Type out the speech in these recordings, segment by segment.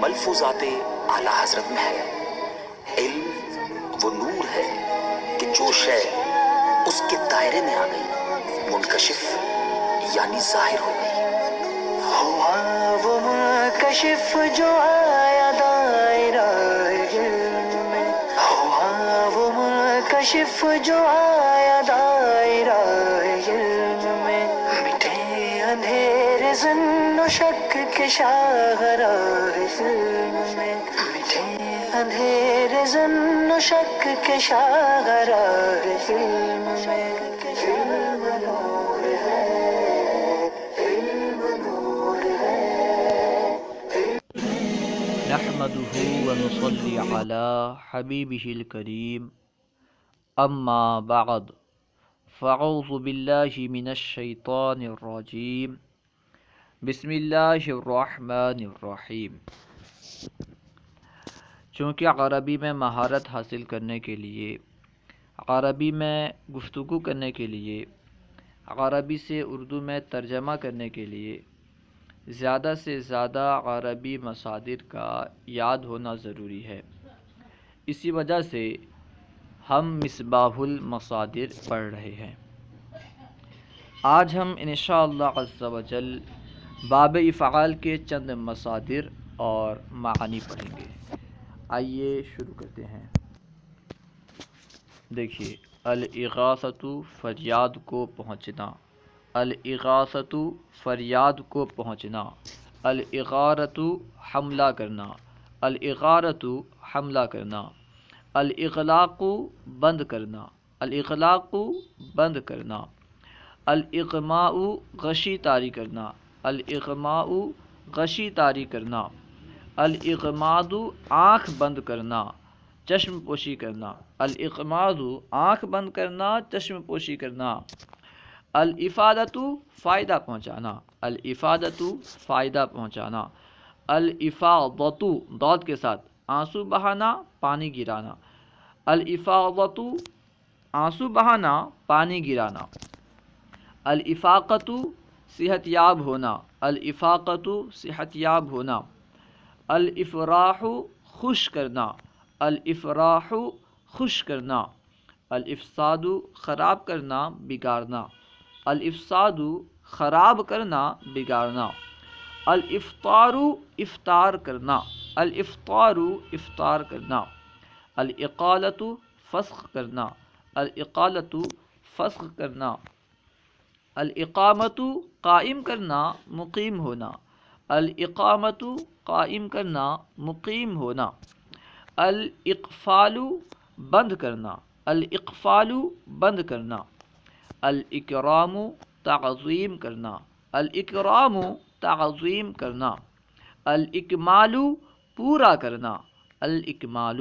ملفوظات اعلیٰ حضرت میں ہے۔ علم وہ نور ہے کہ جو شے اس کے دائرے میں آ گئی منکشف یعنی ظاہر ہو گئی۔ ہوا وہ منکشف جو آیا دائرہ علم میں، ہوا وہ منکشف جو آیا دائرہ علم میں، مٹے اندھیرے ظن و شک کے شاہراہ علم میں، مٹے اندھیرے ظن و شک کے شاہراہ علم میں۔ علم نور ہے، علم نور ہے۔ نحمده ونصلي على حبيبه الكريم اما بعد فاعوذ بالله من الشيطان الرجيم بسم اللہ الرحمن الرحیم۔ چونکہ عربی میں مہارت حاصل کرنے کے لیے، عربی میں گفتگو کرنے کے لیے، عربی سے اردو میں ترجمہ کرنے کے لیے زیادہ سے زیادہ عربی مصادر کا یاد ہونا ضروری ہے۔ اسی وجہ سے ہم مصباح المصادر پڑھ رہے ہیں۔ آج ہم انشاءاللہ عز و جل باب افعال کے چند مصادر اور معانی پڑھیں گے۔ آئیے شروع کرتے ہیں۔ دیکھیے، الاغاثۃ فریاد کو پہنچنا، الاغاثۃ فریاد کو پہنچنا، الاغارۃ حملہ کرنا، الاغارۃ حملہ کرنا، الاغلاق بند کرنا، الاغلاق بند کرنا، الاغماء غشی طاری کرنا، الاغماء غشی طاری کرنا، الاغماض آنکھ بند کرنا، چشم پوشی کرنا، الاغماض آنکھ بند کرنا، چشم پوشی کرنا، الافادۃ فائدہ پہنچانا، الافادۃ فائدہ پہنچانا، الافاضۃ ضاد کے ساتھ آنسو بہانا، پانی گرانا، الافاضۃ آنسو بہانا، پانی گرانا، الافاقۃ صحت یاب ہونا، الافاقۃ صحت یاب ہونا، الافراح خوش کرنا، الافراح خوش کرنا، الافساد خراب کرنا، بگاڑنا، الافساد خراب کرنا، بگاڑنا، الافطار افطار کرنا، الافطار افطار کرنا، الاقالۃ فسخ کرنا، الاقالۃ فسخ کرنا، الاقامۃ قائم کرنا، مقیم ہونا، الاقامۃ قائم کرنا، مقیم ہونا، الاقفال بند کرنا، الاقفال بند کرنا، الاکرام تعظیم کرنا، الاکرام تعظیم کرنا، الاکمال پورا کرنا، الاکمال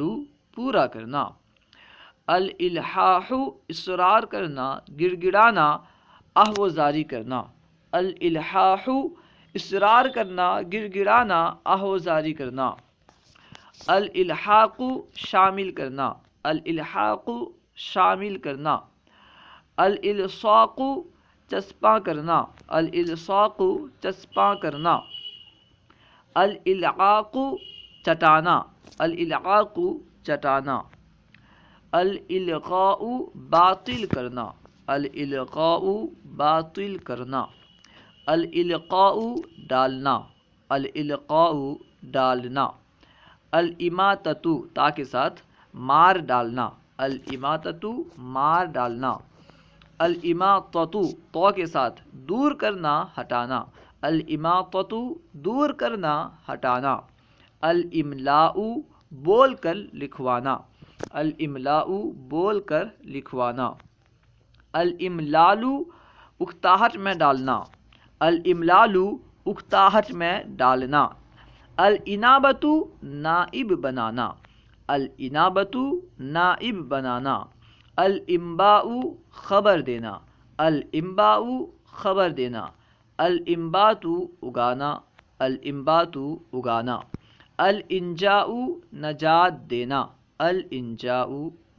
پورا کرنا، الالحاح اصرار کرنا، گڑ گڑانا، آہوازاری کرنا، الالحاح اصرار کرنا، گڑ گڑانا، آہوازاری کرنا، الالحاق شامل کرنا، الالحاق شامل کرنا، الالصاق چسپاں کرنا، الالصاق چسپاں کرنا، الالعاق چٹانا، الالعاق چٹانا، الالغاء باطل کرنا، الالغاء باطل کرنا، الالقاء ڈالنا، الالقاء ڈالنا، الاماطۃ تا کے ساتھ مار ڈالنا، الاماطۃ مار ڈالنا، الاماطۃ تو کے ساتھ دور کرنا، ہٹانا، الاماطۃ دور کرنا، ہٹانا، الاملاء بول کر لکھوانا، الاملاء بول کر لکھوانا، الاملال اکتاہٹ میں ڈالنا، الاملال اکتاہٹ میں ڈالنا، الانابۃ نائب بنانا، الانابۃ نائب بنانا، الانباء خبر دینا، الانباء خبر دینا، الانبات اگانا، الانبات اگانا، الانجاء نجات دینا، الانجاء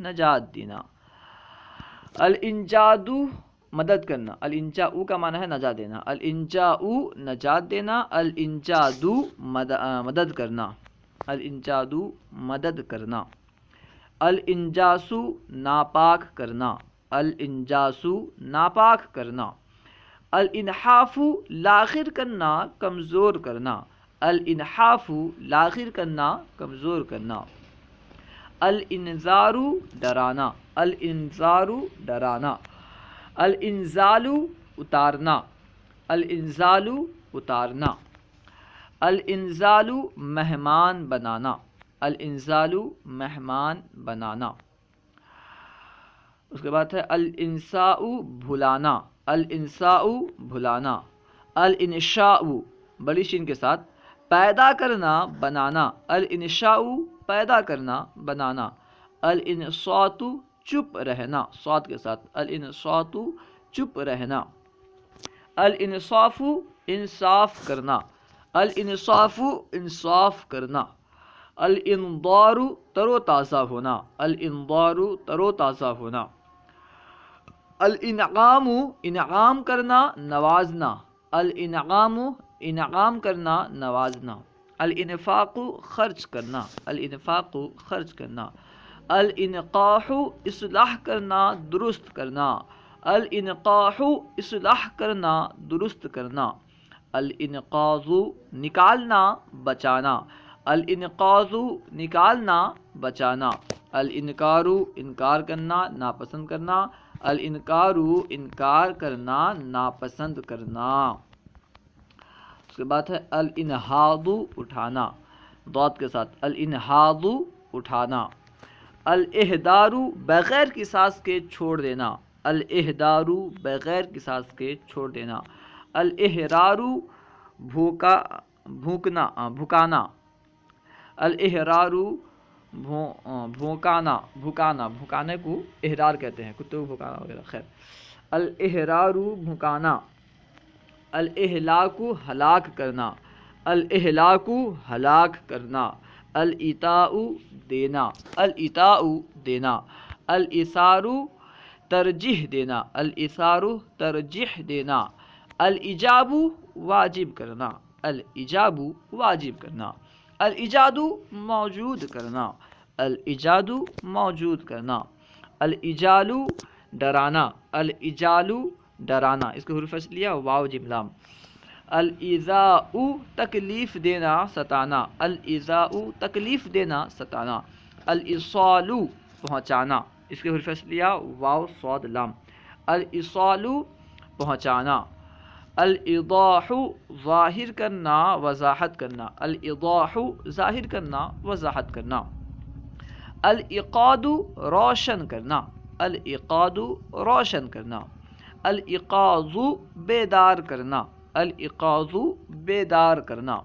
نجات دینا، الانجاد مدد کرنا، الانجاء کا معنی ہے نجات دینا، الانجاء نجات دینا، الانجاد مدد کرنا، الانجادو مدد کرنا، الانجاسو ناپاک کرنا، الانجاسو ناپاک کرنا، الانحاف لاغر کرنا کمزور کرنا، الانحاف لاغر کرنا کمزور کرنا، الانذار ڈرانا، الانذار ڈرانا، الانزال اتارنا، الانزال اتارنا، الانزال مہمان بنانا، الانزال مہمان بنانا۔ اس کے بعد ہے الانساء بھلانا، الانساء بھلانا، الانشاء بڑی شین کے ساتھ پیدا کرنا بنانا، الانشاء پیدا کرنا بنانا، الانصات چپ رہنا صاد کے ساتھ، الانصات چپ رہنا، الانصاف انصاف کرنا، الانصاف انصاف کرنا، الانظار تر و تازہ ہونا، الانظار تر و تازہ ہونا، الانعام انعام کرنا نوازنا، الانعام انعام کرنا نوازنا، الانفاق خرچ کرنا، الانفاق خرچ کرنا، الانقاح اصلاح کرنا درست کرنا، الانقاح اصلاح کرنا درست کرنا، الانقاذ نکالنا بچانا، الانقاذ نکالنا بچانا، الانکار انکار کرنا ناپسند کرنا، الانکار انکار کرنا ناپسند کرنا۔ اس کے بعد ہے الانہاض اٹھانا ضاد کے ساتھ، الانہاض اٹھانا، الاہدار بغیر قصاص کے چھوڑ دینا، الاہدار بغیر قصاص کے چھوڑ دینا، الاحرار بھوکانا، الاحرار بھوکانے کو احرار کہتے ہیں، کتے کو بھوکانا وغیرہ، خیر، الاحرار بھوکانا، الاہلاک ہلاک کرنا، الاہلاک ہلاک کرنا، الایتاء دینا، الایتاء دینا، الایثار ترجیح دینا، الایثار ترجیح دینا، الایجاب واجب کرنا، الایجاب واجب کرنا، الایجاد موجود کرنا، الایجاد موجود کرنا، الایجال ڈرانا، الایجال ڈرانا، اس کے حروف اصلیہ واو جیم لام، الایذاء تکلیف دینا ستانا، الایذاء تکلیف دینا ستانا، الایصال پہنچانا، اس کے حروف اصلیہ واو صاد لام، الایصال پہنچانا، الایضاح ظاہر کرنا وضاحت کرنا، الایضاح ظاہر کرنا وضاحت کرنا، الایقاد روشن کرنا، الایقاد روشن کرنا، الایقاظ بیدار کرنا، الایقاظ بیدار کرنا،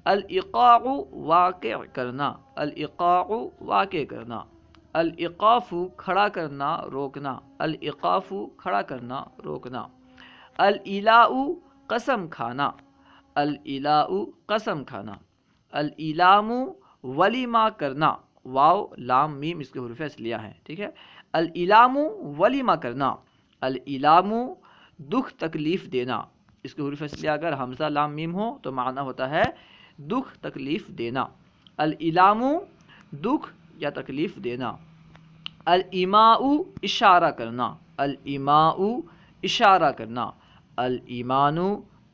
الایقاع واقع کرنا، الایقاع واقع کرنا، الایقاف کھڑا کرنا روکنا، الایقاف کھڑا کرنا روکنا، الایلاء قسم کھانا، الایلاء قسم کھانا، الایلام ولیمہ کرنا، واو لام میم اس کے حروف اصلیہ ہیں، ٹھیک ہے، الایلام ولیمہ کرنا، الایلام دکھ تکلیف دینا، اس کے حروف اصلیہ اگر حمزہ لام میم ہو تو معنی ہوتا ہے دکھ تکلیف دینا، الایلام دکھ یا تکلیف دینا، الایماء اشارہ کرنا، الایماء اشارہ کرنا، الایمان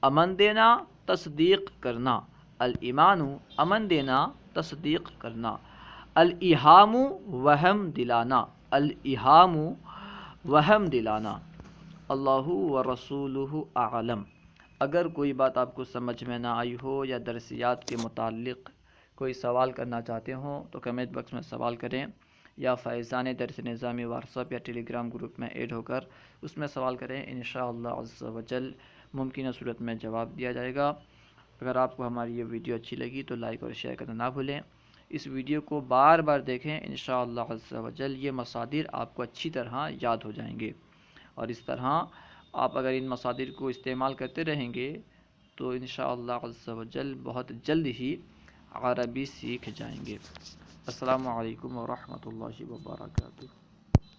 امن دینا تصدیق کرنا، الایمان امن دینا تصدیق کرنا، الایہام وہم دلانا، الایہام وہم دلانا۔ اللہ و رسولہ اعلم۔ اگر کوئی بات آپ کو سمجھ میں نہ آئی ہو یا درسیات کے متعلق کوئی سوال کرنا چاہتے ہوں تو کمنٹ باکس میں سوال کریں، یا فیضان درس نظامی واٹس ایپ یا ٹیلی گرام گروپ میں ایڈ ہو کر اس میں سوال کریں، انشاءاللہ عز و جل ممکنہ صورت میں جواب دیا جائے گا۔ اگر آپ کو ہماری یہ ویڈیو اچھی لگی تو لائک اور شیئر کرنا نہ بھولیں، اس ویڈیو کو بار بار دیکھیں، انشاءاللہ عز و جل یہ مصادر آپ کو اچھی طرح یاد ہو جائیں گے، اور اس طرح آپ اگر ان مصادر کو استعمال کرتے رہیں گے تو انشاءاللہ عز و جل بہت جلد ہی عربی سیکھ جائیں گے۔ السلام علیکم ورحمۃ اللہ وبرکاتہ۔